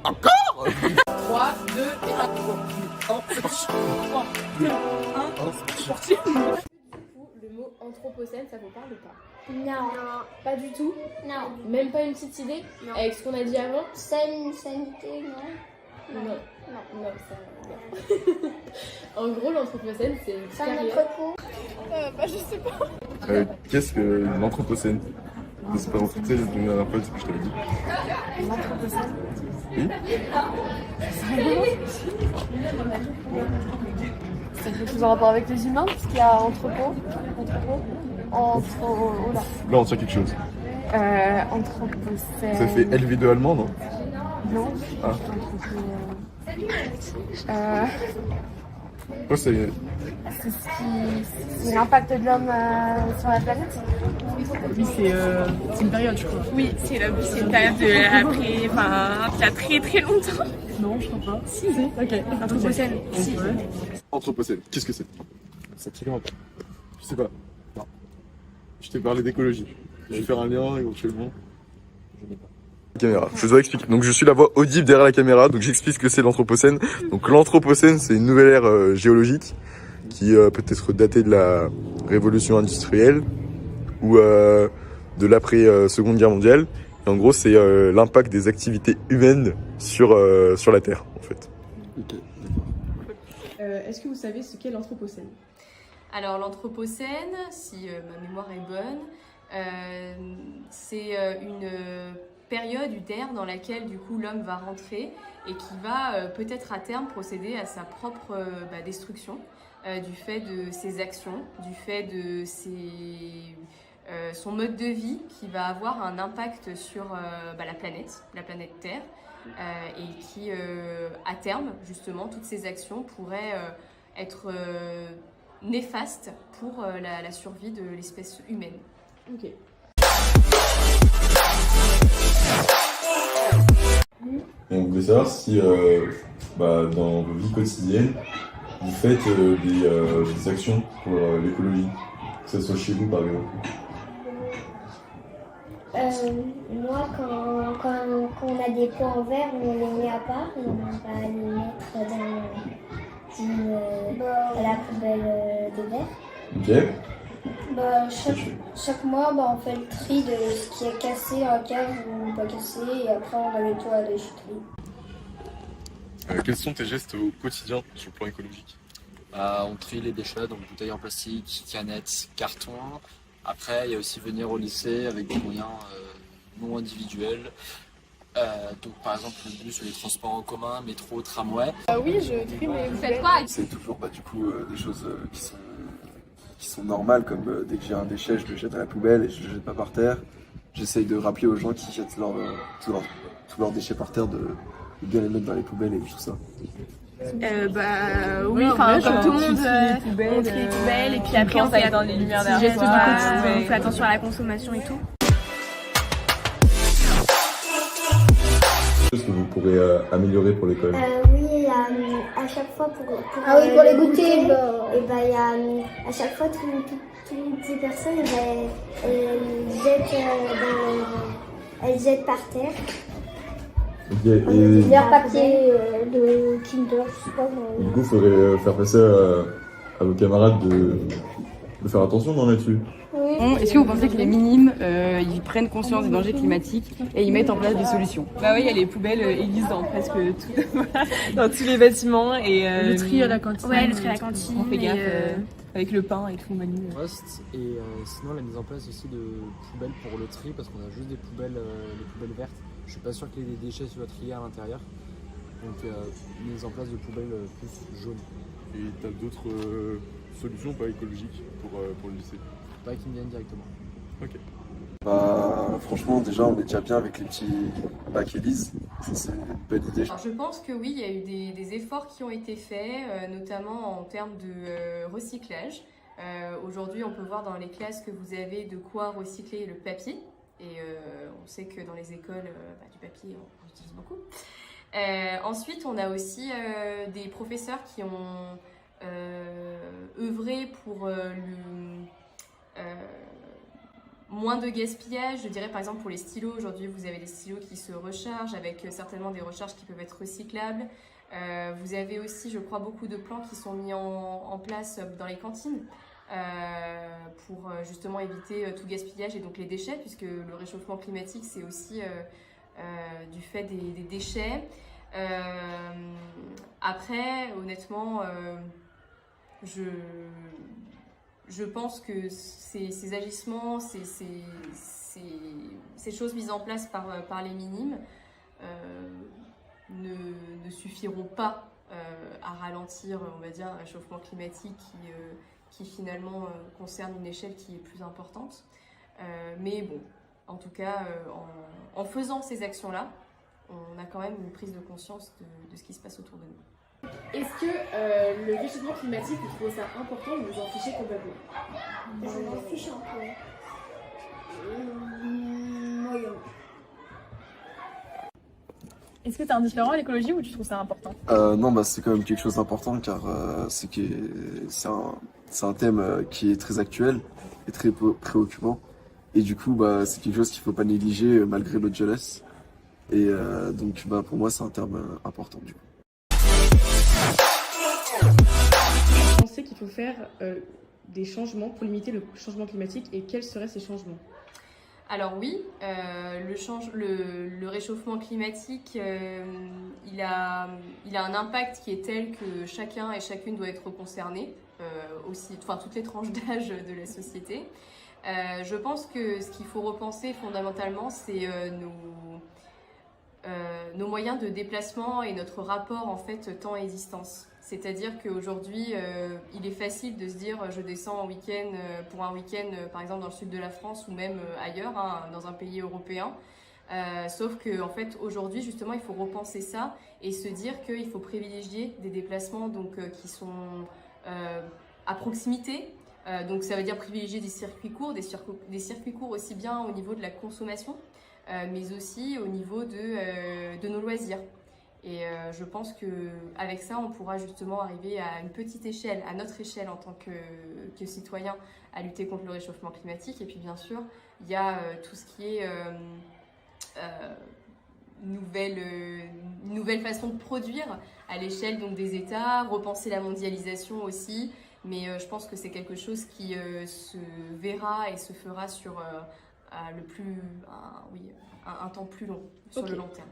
Encore 3, 2 et 1. 3, 2, 1. C'est parti. Du coup, le mot anthropocène, ça vous parle ou pas? Non. Pas du tout? Non. Même pas une petite idée? Non. Avec ce qu'on a dit avant? Sanité, non. Non. Non. Non, ça. Non. En gros, l'anthropocène, c'est une C'est un carrière. entrepôt. Je sais pas. Qu'est-ce que l'anthropocène? Je sais pas, en fait, c'est la dernière fois ce que je t'avais dit. L'anthropocène. Oui. C'est quelque chose en rapport avec les humains, parce qu'il y a entrepôt. Oh là. Là, on tient quelque chose. Anthropocène. Ça fait LV2 allemand, non? Non. Ah. Quoi, c'est C'est l'impact de l'homme sur la planète. Oui, c'est une période, je crois. Oui, c'est une période de après, enfin, il y a très très longtemps. Non, je crois pas. Si. Ok. Anthropocène. Si. Anthropocène. Qu'est-ce que c'est? Ça tire un peu. Je sais pas. Non. Je t'ai parlé d'écologie. Je vais faire un lien éventuellement. Je n'ai pas. Caméra. Je dois expliquer. Donc je suis la voix audible derrière la caméra, donc j'explique ce que c'est l'anthropocène. Donc l'anthropocène, c'est une nouvelle ère géologique qui peut être datée de la révolution industrielle ou de l'après Seconde Guerre mondiale. Et en gros, c'est l'impact des activités humaines sur la Terre, en fait. Ok. Est-ce que vous savez ce qu'est l'anthropocène? Alors l'anthropocène, si ma mémoire est bonne, c'est une période, une ère dans laquelle du coup l'homme va rentrer et qui va peut-être à terme procéder à sa propre destruction du fait de ses actions, du fait de son mode de vie qui va avoir un impact sur la planète Terre et qui à terme justement toutes ces actions pourraient être néfastes pour la survie de l'espèce humaine. Ok. On voulait savoir si dans vos vies quotidiennes, vous faites des actions pour l'écologie, que ce soit chez vous par exemple. Moi, quand on a des pots en verre, on les met à part et on va les mettre dans la poubelle des verres. Ok. Chaque mois, on fait le tri de ce qui est cassé en cave ou pas cassé et après on va nettoyer à la déchetterie. Quels sont tes gestes au quotidien sur le plan écologique? On trie les déchets, donc bouteilles en plastique, canettes, carton. Après, il y a aussi venir au lycée avec des moyens non individuels. Donc par exemple le bus ou les transports en commun, métro, tramway. Oui, je trie, mais Vous faites quoi? C'est toujours des choses qui sont normales, comme dès que j'ai un déchet, je le jette à la poubelle et je le jette pas par terre. J'essaye de rappeler aux gens qui jettent tous leurs déchets par terre de bien les mettre dans les poubelles et tout ça. Oui, enfin comme tout le monde, on trie les poubelles et puis après on fait dans les lumières des gestes du quotidien, on fait attention à la consommation et tout. Qu'est-ce que vous pourrez améliorer pour l'école? Oui, à chaque fois pour les goûter, y a à chaque fois toutes les personnes elles jettent par terre. Ok, et Leur papier de Kinder, je sais pas. du coup, il faudrait faire passer à vos camarades de faire attention là-dessus. Est-ce que vous pensez que les minimes, ils prennent conscience des dangers climatiques et ils mettent en place des solutions? Bah oui, il y a les poubelles églises dans presque dans tous les bâtiments et Le tri à la cantine. Ouais, le tri à la cantine. On fait gaffe avec le pain et tout, Manu. Et sinon la mise en place aussi de poubelles pour le tri, parce qu'on a juste des poubelles, les poubelles vertes. Je suis pas sûr que les déchets soient triés à l'intérieur. Donc mise en place de poubelles plus jaunes. Et tu as d'autres solutions pas écologiques pour le lycée? Pas qui me viennent directement. Ok. Franchement, déjà, on est déjà bien avec les petits bacs Élise. Ça, c'est une bonne idée. Alors, je pense que oui, il y a eu des efforts qui ont été faits, notamment en termes de recyclage. Aujourd'hui, on peut voir dans les classes que vous avez de quoi recycler le papier. Et on sait que dans les écoles, du papier, on utilise beaucoup. Ensuite, on a aussi des professeurs qui ont œuvré pour moins de gaspillage, je dirais par exemple pour les stylos. Aujourd'hui, vous avez des stylos qui se rechargent avec certainement des recharges qui peuvent être recyclables. Vous avez aussi, je crois, beaucoup de plans qui sont mis en place dans les cantines pour justement éviter tout gaspillage et donc les déchets, puisque le réchauffement climatique, c'est aussi du fait des déchets. Après, honnêtement, je pense que ces agissements, ces choses mises en place par les minimes ne suffiront pas à ralentir, on va dire, un réchauffement climatique qui finalement concerne une échelle qui est plus importante. Mais bon, en tout cas, en faisant ces actions-là, on a quand même une prise de conscience de ce qui se passe autour de nous. Est-ce que le réchauffement climatique, vous trouvez ça important ou vous en fichez complètement? Je m'en fiche un peu. Moyen. Est-ce que t'es indifférent à l'écologie ou tu trouves ça important? Non, bah, c'est quand même quelque chose d'important car c'est un thème qui est très actuel et très préoccupant. Et du coup, bah, c'est quelque chose qu'il faut pas négliger malgré notre jeunesse. Et donc, bah, pour moi, c'est un terme important du coup. Vous pensez qu'il faut faire des changements pour limiter le changement climatique et quels seraient ces changements? Alors oui, le réchauffement climatique, il a un impact qui est tel que chacun et chacune doit être concerné, toutes les tranches d'âge de la société. Je pense que ce qu'il faut repenser fondamentalement, c'est nos moyens de déplacement et notre rapport en fait temps et distance. C'est-à-dire qu'aujourd'hui, il est facile de se dire je descends pour un week-end par exemple dans le sud de la France ou même ailleurs, dans un pays européen. Sauf que en fait aujourd'hui justement il faut repenser ça et se dire qu'il faut privilégier des déplacements donc, qui sont à proximité. Donc ça veut dire privilégier des circuits courts, des circuits courts aussi bien au niveau de la consommation, mais aussi au niveau de nos loisirs. Et je pense qu'avec ça, on pourra justement arriver à une petite échelle, à notre échelle en tant que citoyen, à lutter contre le réchauffement climatique. Et puis bien sûr, il y a tout ce qui est nouvelle façon de produire à l'échelle donc des États, repenser la mondialisation aussi. Mais je pense que c'est quelque chose qui se verra et se fera sur un temps plus long, sur le long terme.